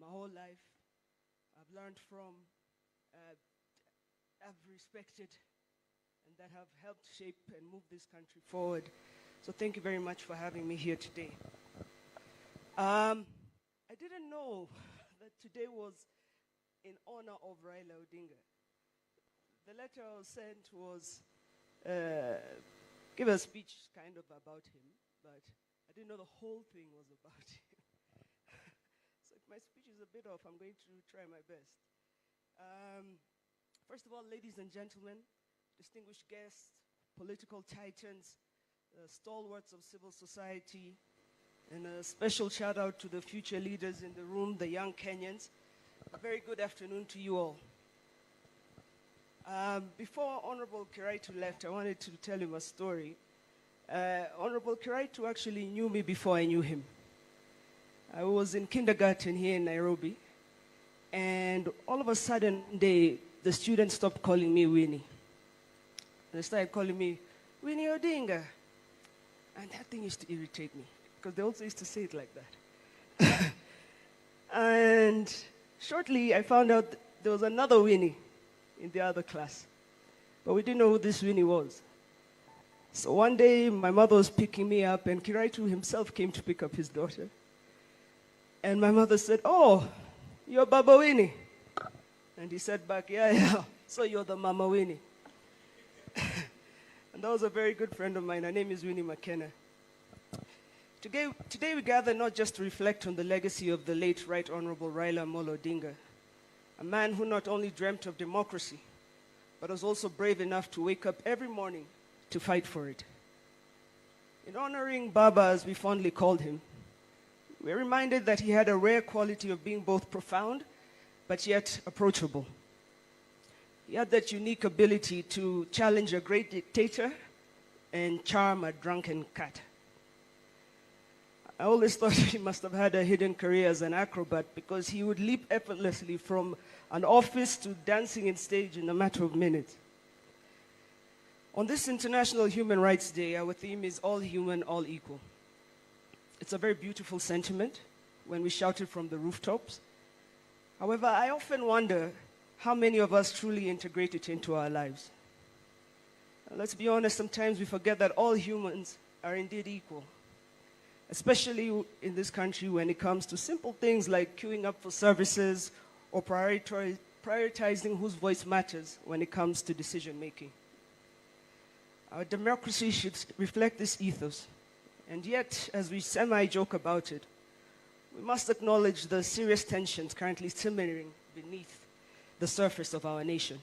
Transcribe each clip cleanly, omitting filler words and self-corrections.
whole life. I've learned from, I've respected, and that have helped shape and move this country forward. So thank you very much for having me here today. I didn't know that today was in honor of Raila Odinga. The letter I was sent was give a speech kind of about him, but I didn't know the whole thing was about him. So if my speech is a bit off, I'm going to try my best. First of all, ladies and gentlemen, distinguished guests, political titans, stalwarts of civil society, and a special shout out to the future leaders in the room, the young Kenyans. A very good afternoon to you all. Before Honorable Kiraitu left, I wanted to tell him a story. Honorable Kiraitu actually knew me before I knew him. I was in kindergarten here in Nairobi, and all of a sudden, the students stopped calling me Winnie. They started calling me Winnie Odinga. And that thing used to irritate me, because they also used to say it like that. And shortly, I found out there was another Winnie in the other class. But we didn't know who this Winnie was. So one day, my mother was picking me up, and Kiraitu himself came to pick up his daughter. And my mother said, "Oh, you're Baba Winnie." And he said back, "Yeah, so you're the Mama Winnie." And that was a very good friend of mine. Her name is Winnie McKenna. Today we gather not just to reflect on the legacy of the late Right Honorable Raila Amolo Odinga, a man who not only dreamt of democracy, but was also brave enough to wake up every morning to fight for it. In honoring Baba, as we fondly called him, we're reminded that he had a rare quality of being both profound, but yet approachable. He had that unique ability to challenge a great dictator and charm a drunken cat. I always thought he must have had a hidden career as an acrobat, because he would leap effortlessly from an office to dancing in stage in a matter of minutes. On this International Human Rights Day, our theme is all human, all equal. It's a very beautiful sentiment when we shout it from the rooftops. However, I often wonder how many of us truly integrate it into our lives. Let's be honest, sometimes we forget that all humans are indeed equal, especially in this country when it comes to simple things like queuing up for services or prioritizing whose voice matters when it comes to decision making. Our democracy should reflect this ethos, and yet, as we semi-joke about it, we must acknowledge the serious tensions currently simmering beneath the surface of our nation.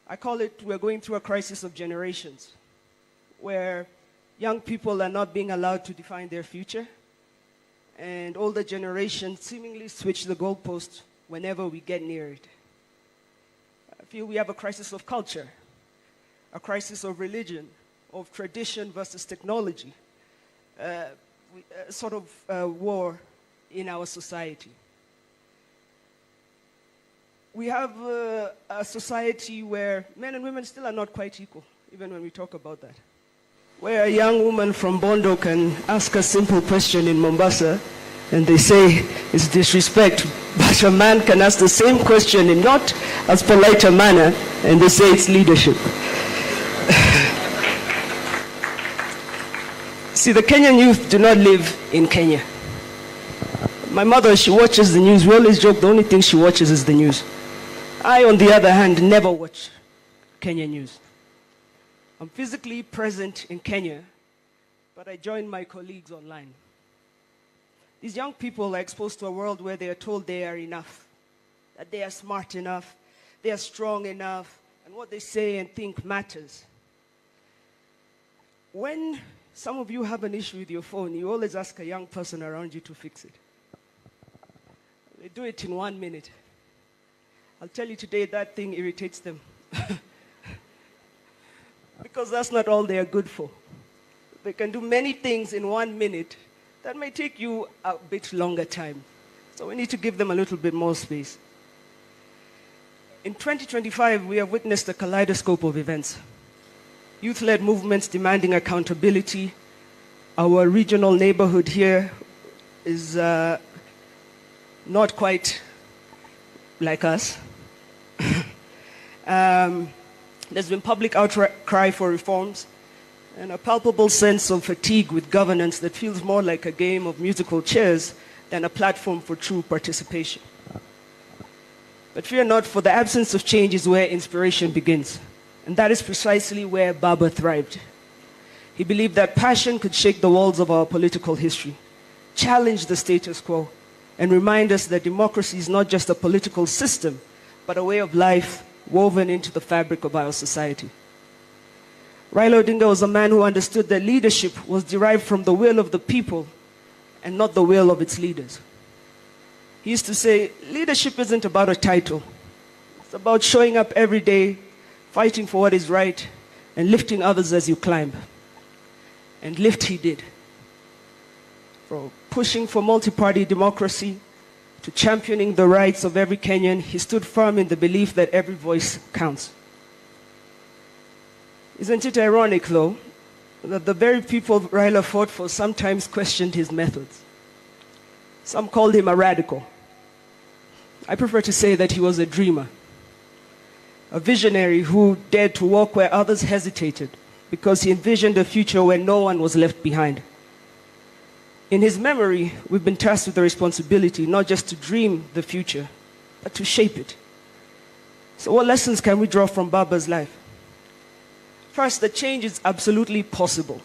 I call it, we're going through a crisis of generations, where young people are not being allowed to define their future, and older generations seemingly switch the goalposts whenever we get near it. I feel we have a crisis of culture, a crisis of religion, of tradition versus technology, a sort of war in our society. We have a society where men and women still are not quite equal, even when we talk about that. Where a young woman from Bondo can ask a simple question in Mombasa, and they say it's disrespect, but a man can ask the same question in not as polite a manner, and they say it's leadership. See, the Kenyan youth do not live in Kenya. My mother, she watches the news. We always joke the only thing she watches is the news. I, on the other hand, never watch Kenya news. I'm physically present in Kenya, but I join my colleagues online. These young people are exposed to a world where they are told they are enough, that they are smart enough, they are strong enough, and what they say and think matters. When some of you have an issue with your phone, you always ask a young person around you to fix it. They do it in 1 minute. I'll tell you today, that thing irritates them. Because that's not all they are good for. They can do many things in 1 minute that may take you a bit longer time. So we need to give them a little bit more space. In 2025, we have witnessed a kaleidoscope of events. Youth-led movements demanding accountability. Our regional neighborhood here is not quite like us. There's been public outcry for reforms and a palpable sense of fatigue with governance that feels more like a game of musical chairs than a platform for true participation. But fear not, for the absence of change is where inspiration begins. And that is precisely where Baba thrived. He believed that passion could shake the walls of our political history, challenge the status quo, and remind us that democracy is not just a political system, but a way of life woven into the fabric of our society. Raila Odinga was a man who understood that leadership was derived from the will of the people and not the will of its leaders. He used to say, leadership isn't about a title. It's about showing up every day, fighting for what is right, and lifting others as you climb. And lift he did. From pushing for multi-party democracy to championing the rights of every Kenyan, he stood firm in the belief that every voice counts. Isn't it ironic, though, that the very people Raila fought for sometimes questioned his methods? Some called him a radical. I prefer to say that he was a dreamer, a visionary who dared to walk where others hesitated because he envisioned a future where no one was left behind. In his memory, we've been tasked with the responsibility not just to dream the future, but to shape it. So what lessons can we draw from Baba's life? First, that change is absolutely possible,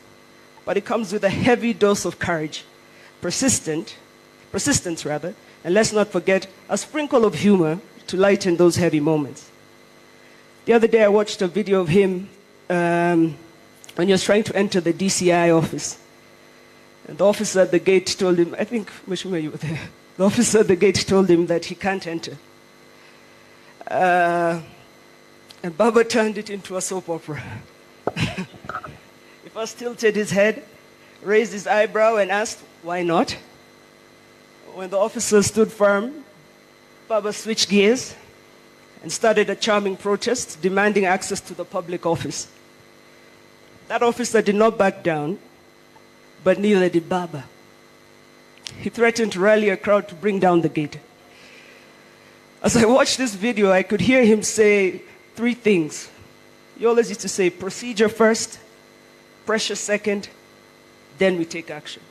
but it comes with a heavy dose of courage, persistence, and let's not forget, a sprinkle of humor to lighten those heavy moments. The other day I watched a video of him when he was trying to enter the DCI office. And the officer at the gate told him, I think, Mheshimiwa, you were there. The officer at the gate told him that he can't enter. And Baba turned it into a soap opera. He first tilted his head, raised his eyebrow, and asked, why not? When the officer stood firm, Baba switched gears and started a charming protest demanding access to the public office. That officer did not back down, but neither did Baba. He threatened to rally a crowd to bring down the gate. As I watched this video, I could hear him say three things. He always used to say, procedure first, pressure second, then we take action.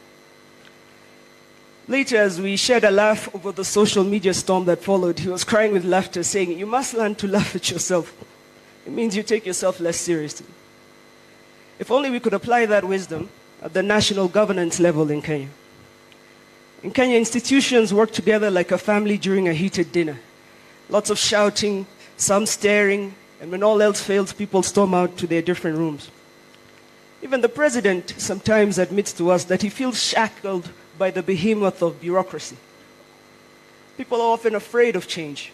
Later, as we shared a laugh over the social media storm that followed, he was crying with laughter, saying, you must learn to laugh at yourself. It means you take yourself less seriously. If only we could apply that wisdom at the national governance level in Kenya. In Kenya, institutions work together like a family during a heated dinner. Lots of shouting, some staring, and when all else fails, people storm out to their different rooms. Even the president sometimes admits to us that he feels shackled by the behemoth of bureaucracy. People are often afraid of change.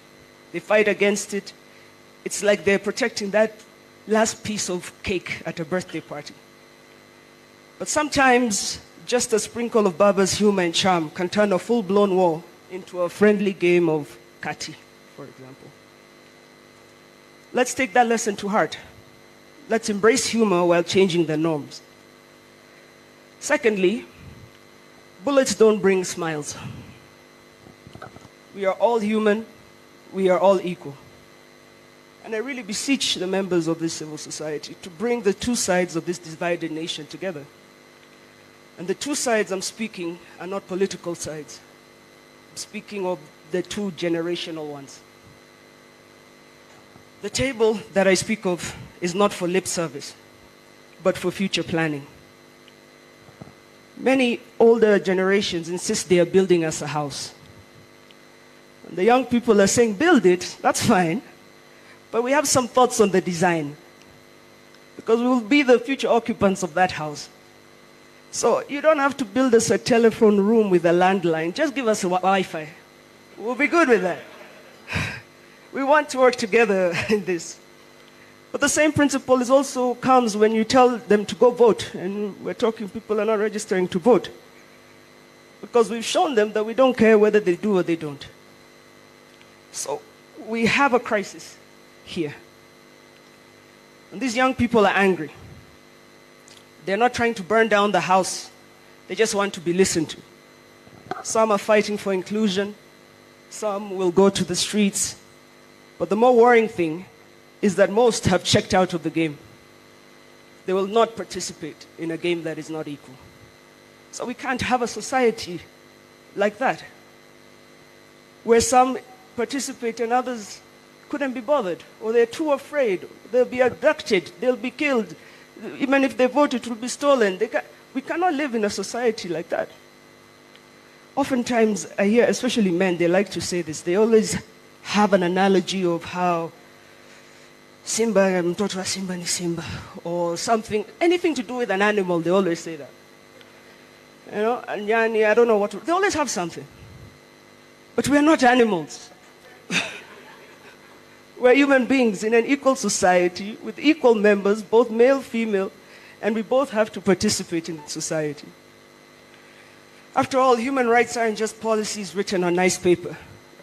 They fight against it. It's like they're protecting that last piece of cake at a birthday party. But sometimes, just a sprinkle of Baba's humor and charm can turn a full-blown war into a friendly game of kati, for example. Let's take that lesson to heart. Let's embrace humor while changing the norms. Secondly, bullets don't bring smiles. We are all human. We are all equal. And I really beseech the members of this civil society to bring the two sides of this divided nation together. And the two sides I'm speaking are not political sides. I'm speaking of the two generational ones. The table that I speak of is not for lip service, but for future planning. Many older generations insist they are building us a house. And the young people are saying, build it, that's fine, but we have some thoughts on the design, because we will be the future occupants of that house. So you don't have to build us a telephone room with a landline, just give us a Wi-Fi. We'll be good with that. We want to work together in this. But the same principle also comes when you tell them to go vote. And we're talking people are not registering to vote. Because we've shown them that we don't care whether they do or they don't. So we have a crisis here. And these young people are angry. They're not trying to burn down the house. They just want to be listened to. Some are fighting for inclusion. Some will go to the streets. But the more worrying thing is that most have checked out of the game. They will not participate in a game that is not equal. So we can't have a society like that, where some participate and others couldn't be bothered, or they're too afraid, they'll be abducted, they'll be killed. Even if they vote, it will be stolen. We cannot live in a society like that. Oftentimes, I hear, especially men, they like to say this. They always have an analogy of how Simba, mtoto wa Simba ni Simba, or something, anything to do with an animal, they always say that. You know, and Yani, I don't know what, they always have something. But we are not animals. We're human beings in an equal society with equal members, both male, female, and we both have to participate in society. After all, human rights aren't just policies written on nice paper.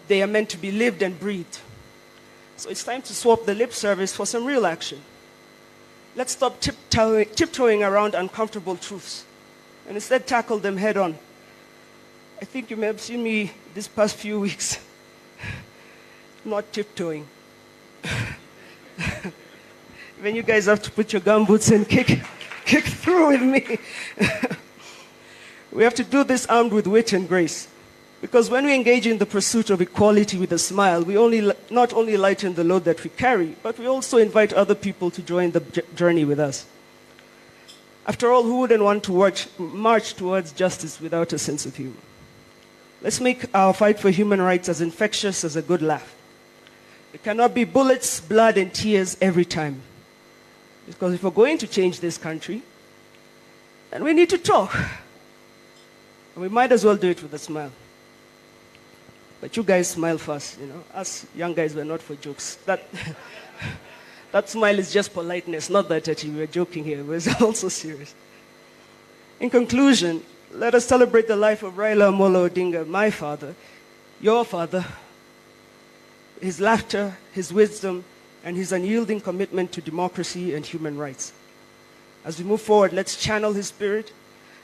They are meant to be lived and breathed. So it's time to swap the lip service for some real action. Let's stop tiptoeing around uncomfortable truths and instead tackle them head on. I think you may have seen me these past few weeks not tiptoeing. When you guys have to put your gumboots and kick through with me. We have to do this armed with wit and grace. Because when we engage in the pursuit of equality with a smile, we not only lighten the load that we carry, but we also invite other people to join the journey with us. After all, who wouldn't want to march towards justice without a sense of humor? Let's make our fight for human rights as infectious as a good laugh. It cannot be bullets, blood, and tears every time. Because if we're going to change this country, then we need to talk. And we might as well do it with a smile. But you guys smile first, you know. Us young guys were not for jokes. That smile is just politeness, not that we're joking here. We're also serious. In conclusion, let us celebrate the life of Raila Amolo Odinga, my father, your father, his laughter, his wisdom, and his unyielding commitment to democracy and human rights. As we move forward, let's channel his spirit,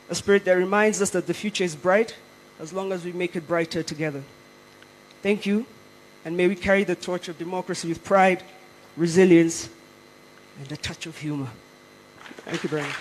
a spirit that reminds us that the future is bright as long as we make it brighter together. Thank you, and may we carry the torch of democracy with pride, resilience, and a touch of humor. Thank you very much.